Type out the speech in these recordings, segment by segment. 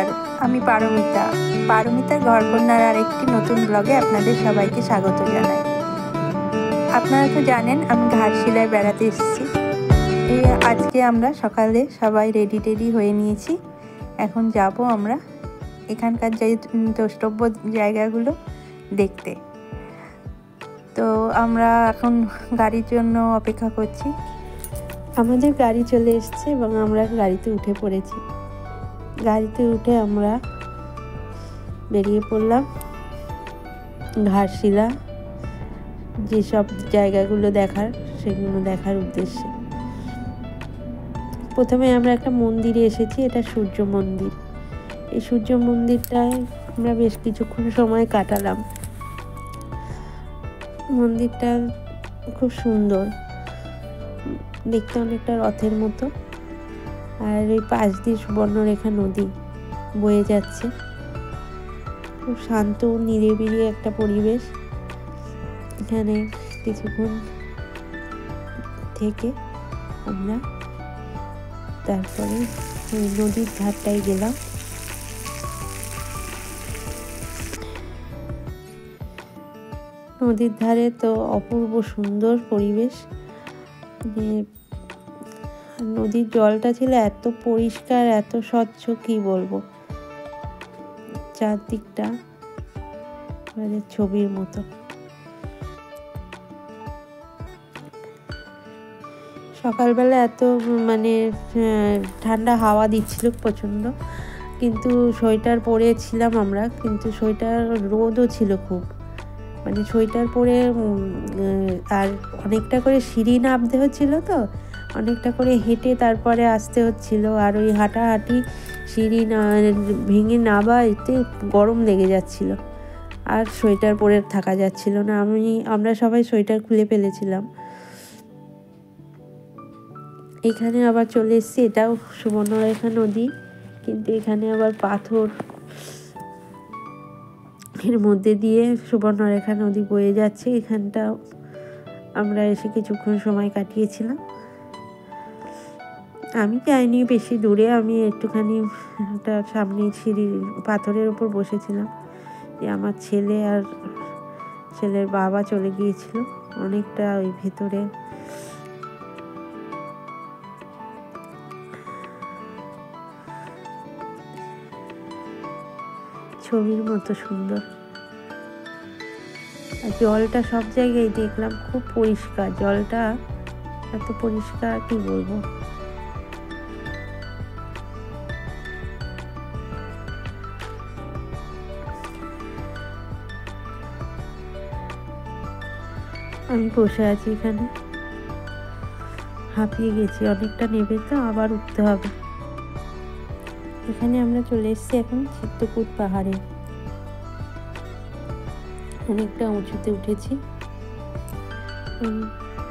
নমস্কার, আমি পারমিতার ঘরকন্যার আরেকটি নতুন ব্লগে আপনাদের সবাইকে স্বাগত জানাই। আপনারা তো জানেন আমি ঘাটশিলায় বেড়াতে এসেছি। আজকে আমরা সকালে সবাই রেডি হয়ে নিয়েছি। এখন যাব আমরা এখানকার যে দ্রষ্টব্য জায়গাগুলো দেখতে। তো আমরা এখন গাড়ির জন্য অপেক্ষা করছি। আমাদের গাড়ি চলে এসেছে এবং আমরা গাড়িতে উঠে পড়েছি। গাড়িতে উঠে আমরা বেরিয়ে পড়লাম ঘাটশিলা, যেসব জায়গাগুলো দেখার সেগুলো দেখার উদ্দেশ্যে। প্রথমে আমরা একটা মন্দিরে এসেছি, এটা সূর্য মন্দির। এই সূর্য মন্দিরটায় আমরা বেশ কিছুক্ষণ সময় কাটালাম। মন্দিরটা খুব সুন্দর, দেখতে অনেকটা রথের মতো। আর এই পাশ দিয়ে সুবর্ণরেখা নদী বয়ে যাচ্ছে। খুব শান্ত নিরিবিলি একটা পরিবেশ। এখানে কিছুক্ষণ থেকে আমরা তারপরে নদীর ধারটায় গেলাম। নদীর ধারে তো অপূর্ব সুন্দর পরিবেশ। নদীর জলটা ছিল এত পরিষ্কার, এত স্বচ্ছ, কি বলবো। চারদিকটা ছবির মতো। সকালবেলা এত ঠান্ডা হাওয়া দিচ্ছিল প্রচণ্ড, কিন্তু সোয়েটার পরেছিলাম আমরা, কিন্তু সোয়েটার রোদও ছিল খুব। সোয়েটার পরে আর অনেকটা করে সিঁড়ি নামতে হচ্ছিল, তো অনেকটা করে হেঁটে তারপরে আসতে হচ্ছিল। আর ওই হাঁটাহাঁটি সিঁড়ি ভেঙে নামা, এতে গরম লেগে যাচ্ছিল। আর সোয়েটার পরে থাকা যাচ্ছিল না। আমরা সবাই সোয়েটার খুলে ফেলেছিলাম। এখানে আবার চলে এসেছি, এটাও সুবর্ণরেখা নদী, কিন্তু এখানে আবার পাথর, এর মধ্যে দিয়ে সুবর্ণরেখা নদী বয়ে যাচ্ছে। এখানটা আমরা এসে কিছুক্ষণ সময় কাটিয়েছিলাম। আমি যাইনি বেশি দূরে, আমি একটুখানি একটা সামনে সিঁড়ির পাথরের ওপর বসেছিলাম। আমার ছেলে আর ছেলের বাবা চলে গিয়েছিল অনেকটা ওই ভেতরে। ছবির মতো সুন্দর। আর জলটা সব জায়গায় দেখলাম খুব পরিষ্কার। জলটা এত পরিষ্কার, কি বলবো। আমি বসে আছি এখানে, হাঁপিয়ে গেছি অনেকটা, নেবে তো আবার উঠতে হবে। এখানে আমরা চলে এসেছি এখন চিত্রকূট পাহাড়ে। অনেকটা উঁচুতে উঠেছি।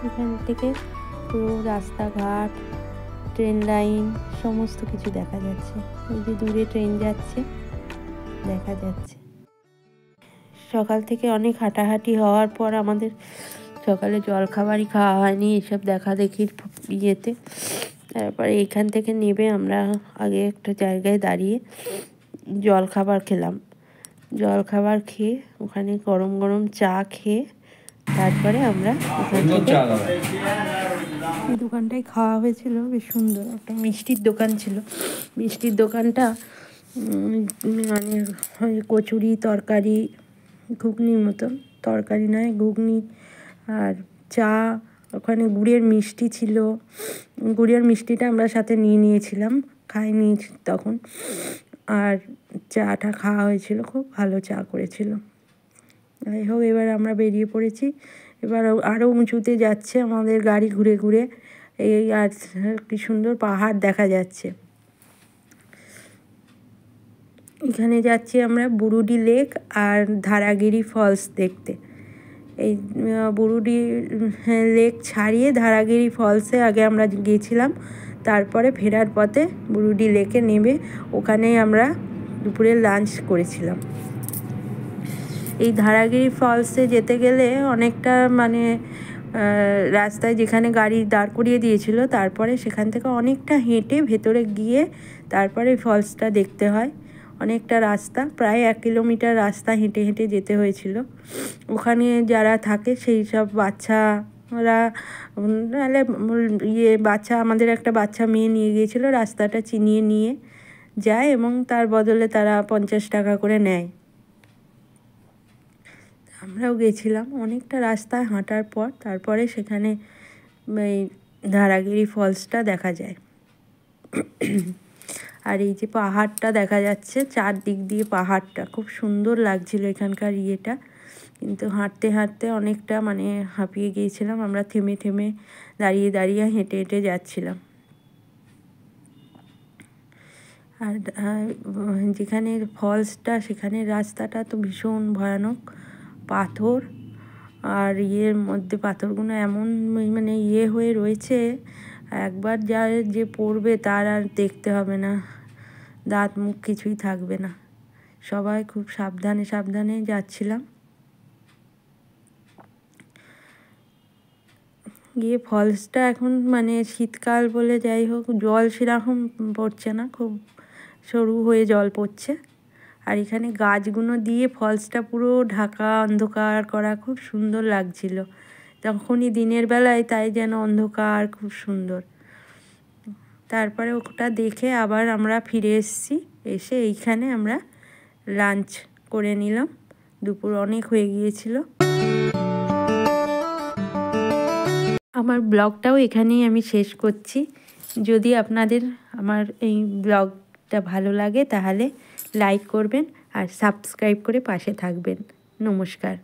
এখান থেকে পুরো রাস্তাঘাট, ট্রেন লাইন, সমস্ত কিছু দেখা যাচ্ছে। ওই যে দূরে ট্রেন যাচ্ছে দেখা যাচ্ছে। সকাল থেকে অনেক হাঁটাহাঁটি হওয়ার পর আমাদের সকালে জলখাবারই খাওয়া হয়নি, এসব দেখা দেখির ইয়েতে। তারপরে এখান থেকে নেমে আমরা আগে একটা জায়গায় দাঁড়িয়ে জলখাবার খেলাম। জলখাবার খেয়ে ওখানে গরম গরম চা খেয়ে তারপরে আমরা ওখান থেকে এই দোকানটায় খাওয়া হয়েছিল। বেশ সুন্দর একটা মিষ্টির দোকান ছিল। মিষ্টির দোকানটা কচুরি, তরকারি, ঘুগনির মতো, তরকারি নয় ঘুগনি, আর চা, ওখানে গুড়ের মিষ্টি ছিল। গুড়ের মিষ্টিটা আমরা সাথে নিয়েছিলাম, খাইনি তখন। আর চাটা খাওয়া হয়েছিল, খুব ভালো চা করেছিল। যাই হোক, এবার আমরা বেরিয়ে পড়েছি। এবার আরও উঁচুতে যাচ্ছে আমাদের গাড়ি ঘুরে ঘুরে। এই আর কি সুন্দর পাহাড় দেখা যাচ্ছে। এখানে যাচ্ছি আমরা বুরুডি লেক আর ধারাগিরি ফলস দেখতে। এই বুরুডি লেক ছাড়িয়ে ধারাগিরি ফলসে আগে আমরা গিয়েছিলাম, তারপরে ফেরার পথে বুরুডি লেকে নেমে ওখানেই আমরা দুপুরে লাঞ্চ করেছিলাম। এই ধারাগিরি ফলসে যেতে গেলে অনেকটা রাস্তায় যেখানে গাড়ি দাঁড় করিয়ে দিয়েছিল, তারপরে সেখান থেকে অনেকটা হেঁটে ভেতরে গিয়ে তারপরে ফলসটা দেখতে হয়। অনেকটা রাস্তা, প্রায় 1 কিলোমিটার রাস্তা হেঁটে হেঁটে যেতে হয়েছিল। ওখানে যারা থাকে সেই সব বাচ্চারা, নাহলে বাচ্চা, আমাদের একটা বাচ্চা মেয়ে নিয়ে গিয়েছিলো, রাস্তাটা চিনিয়ে নিয়ে যায় এবং তার বদলে তারা 50 টাকা করে নেয়। আমরাও গেছিলাম। অনেকটা রাস্তায় হাঁটার পর তারপরে সেখানে এই ধারাগিরি ফলসটা দেখা যায়। আর এই যে পাহাড়টা দেখা যাচ্ছে, চারদিক দিয়ে পাহাড়টা খুব সুন্দর লাগছিল এখানকার ইয়েটা। কিন্তু হাঁটতে হাঁটতে অনেকটা মানে হাঁপিয়ে গিয়েছিলাম আমরা, থেমে থেমে দাঁড়িয়ে দাঁড়িয়ে হেঁটে হেঁটে যাচ্ছিলাম। আর যেখানে ফলসটা সেখানে রাস্তাটা তো ভীষণ ভয়ানক, পাথর, আর ইয়ের মধ্যে পাথরগুলো এমন মানে হয়ে রয়েছে, একবার যে পড়বে তার আর দেখতে হবে না, দাঁত মুখ কিছুই থাকবে না। সবাই খুব সাবধানে সাবধানে যাচ্ছিলাম। ফলসটা এখন মানে শীতকাল বলে যাই হোক, জল সেরকম পড়ছে না, খুব সরু হয়ে জল পড়ছে। আর এখানে গাছগুলো দিয়ে ফলসটা পুরো ঢাকা, অন্ধকার করা, খুব সুন্দর লাগছিল। তখনই দিনের বেলায় তাই যেন অন্ধকার, খুব সুন্দর। তারপরে ওটা দেখে আবার আমরা ফিরে এসে এইখানে আমরা লাঞ্চ করে নিলাম। দুপুর অনেক হয়ে গিয়েছিল। আমার ব্লগটাও এখানেই আমি শেষ করছি। যদি আপনাদের আমার এই ব্লগটা ভালো লাগে তাহলে লাইক করবেন আর সাবস্ক্রাইব করে পাশে থাকবেন। নমস্কার।